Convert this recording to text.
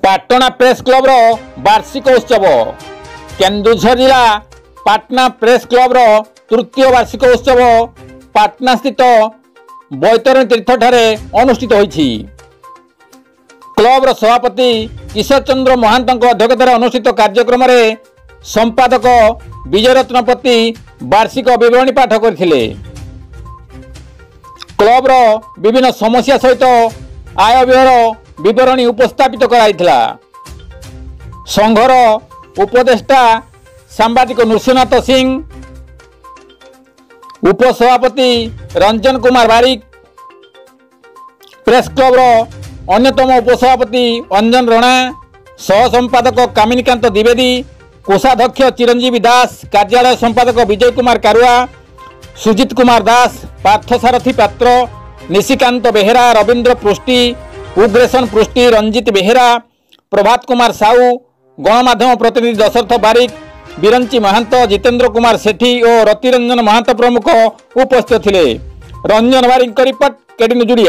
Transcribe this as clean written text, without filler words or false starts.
Patna press club वार्षिक उत्सव केन्दुझर जिला पाटना प्रेस क्लब तृतीय वार्षिक उत्सव पाटना स्थित बैतरणी तीर्थ ठारे अनुष्ठित होईछि। क्लब सभापति किशोर चंद्र महांत अध्यक्षतार अनुष्ठित कार्यक्रम में संपादक विजय रत्नपति वार्षिक विवरणी पाठ करथिले। क्लब विभिन्न समस्या सहित आय व्ययर विवरणी उपस्थापित कराइथिला। संघर उपदेष्टा सांबादिक नृसिंहनाथ सिंह, उपसभापति रंजन कुमार बारिक, प्रेस क्लब अन्यतम उपसभापति अंजन राणा, सह संपादक कामिनीकांत द्विवेदी, कोषाध्यक्ष चिरंजीवी दास, कार्यालय संपादक विजय कुमार कारुआ, सुजित कुमार दास, पार्थसारथी पात्र, निशिकांत बेहेरा, रवींद्र पृष्टि, उग्रेशन पृष्टि, रंजित बेहेरा, प्रभात कुमार साहू, गणमाध्यम प्रतिनिधि दशरथ बारिक, बिरंची महंत, जितेंद्र कुमार सेठी और रतिरंजन महंत प्रमुख उपस्थित थिले। रंजन बारिक रिपोर्ट केडी न्यूज।